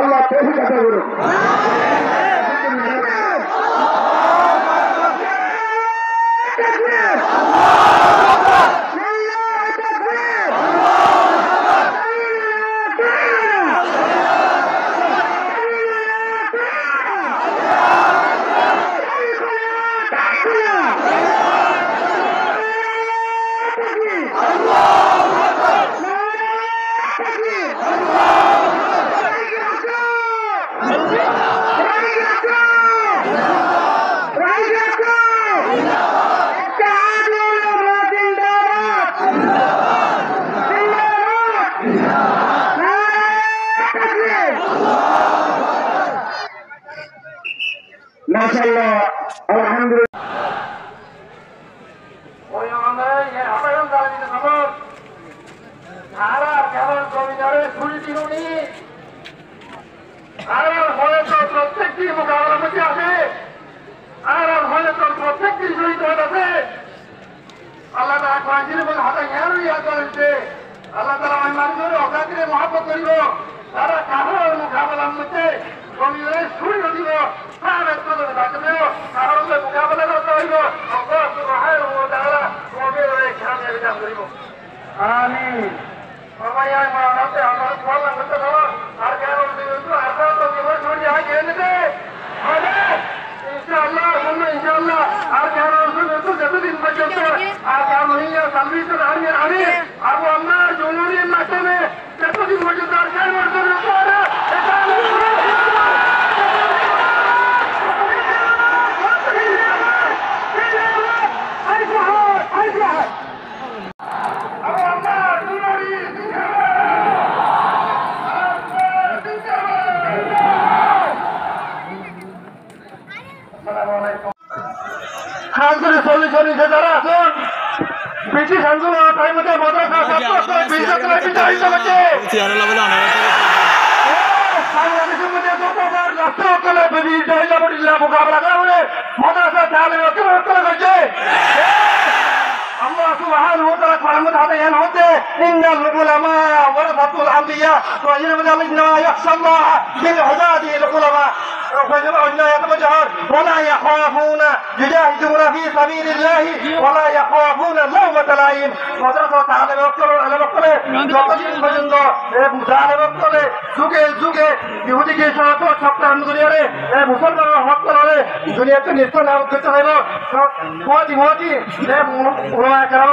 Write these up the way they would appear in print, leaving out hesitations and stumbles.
Allah tawfiq ata করুন। Maşallah, alhamdulillah. প্রত্যেকটি মোকাবেলার মধ্যে আছে আর হলে তো প্রত্যেকটি শহীদ আছে আল্লাহ তাআলা কোরআনের মধ্যে হাতে জ্ঞান ইয়াদ করেছে আল্লাহ তাআলা মানুষের অগাধে মহব্বত করিব তারা কাহার মোকাবেলার মধ্যে জমিনের শহীদ দিব তারা তো বাঁচবে কাহার মোকাবেলা করতে হইব আল্লাহ সুবহানাহু ওয়া তাআলা কবির কামিয়াবি দান করিব আমিন সবাই আমাদের আমার ফল করতে দাও আর কেন দিও আর তো জীবন ছড়ি আগে এনে ইনশাআল্লাহ ইনশাআল্লাহ আর কেন তো যতদিন পর্যন্ত আর কেন হইয়া সার্ভিস আমি আবু আম্মার জরুরির মাধ্যমে যতদিন পর্যন্ত আর কেন যারা আছেন ব্রিটিশ আন্দোলন টাইমে মাদ্রাসা বাংলাদেশের মধ্যে যতবার রাষ্ট্র মোকাবেলা করে মাদ্রাসা তাহলে করছে Allah subhanahu wa ta'ala Muhammad hadayan hote innal ulama warathatul anbiya wa inna yakhsha Allah bil ibadi al ulama وَيَجْمَعُونَ يَتَوَجَّهُونَ وَلَا يَخَافُونَ يُجَاهِدُونَ فِي سَبِيلِ اللَّهِ وَلَا يَخَافُونَ لَوْمَةَ لَائِمٍ মাদ্রাসা তাহলে করে যতদিন পর্যন্ত জালেমে যুগে যুগে ইহুদিকে সপ্তাহ দুনিয়ারে মুসলমানের হক করে দুনিয়াতে নিত্য নাম করতে হইব মহাজি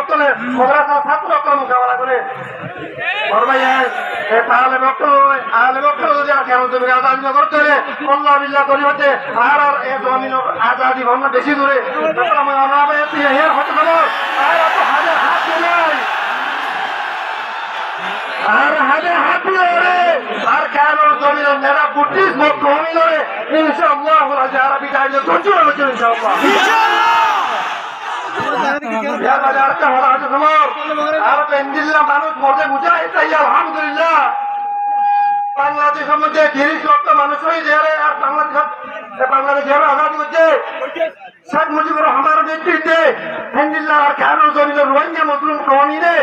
করে মাদ্রাসা ছাত্র মোকাবেলা করে তাহলে যদি আর কেন তুমি আজাদি করতে হলে আল্লাহ বিল্লাহ করি হচ্ছে আর এ জমিন আজাদি ভাবনা বেশি দূরে হতে পারো আর এত হাতে হাত নাই আর হাতে হাত ধরে আর কেন জমিন মেরা বুদ্ধিস মত কমি ধরে ইনশাআল্লাহ আরবি গাইলে ধৈর্য হচ্ছে ইনশাআল্লাহ মানুষ মধ্যে মুজাহিদ তাই আলহামদুলিল্লাহ বাংলাদেশের মধ্যে 30 লক্ষ মানুষ হয়েছে আর বাংলাদেশ আজাদি হচ্ছে শেখ মুজিবুর রহমানের নেতৃত্বে আলহামদুলিল্লাহ আর কেন জমিন রোহিঙ্গা মুসলিম কমিনে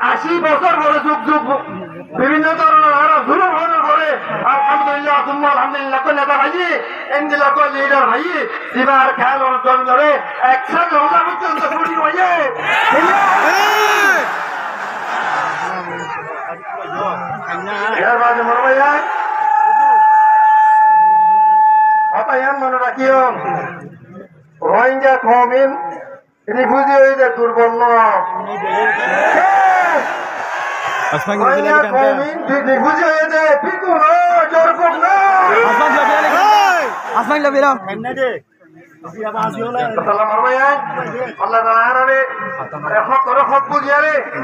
80 বছর পরে যুগ যুগ বিভিন্ন ধরনের আরো জুলুম হওয়ার পরে আলহামদুলিল্লাহ আলহামদুলিল্লাহ নেতা ভাই এনজিলা কো লিডার ভাই দিবার খেয়াল জমি ধরে একসাথে হোলা পর্যন্ত ছুটি হয়ে মনে রাখিও রোহিঙ্গা কমিন রিফিউজি হয়ে দুর্বল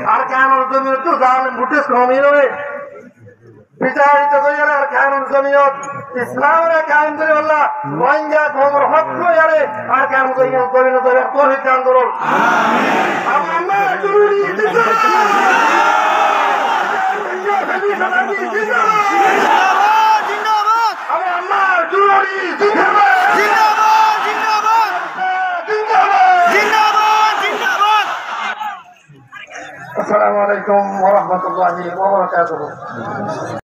আর কেন বিচারিত করিয়ারে আর কানুন জমিয়ত ইসলামের কানুন করে আল্লাহ রোহিঙ্গা খবর হক করিয়ারে আর কানুন জমিয়ত পরিণত হবে তৌহিদ আন্দোলন আমরা জরুরি আসসালামু আলাইকুম ওয়া রাহমাতুল্লাহি ওয়া বারাকাতুহু।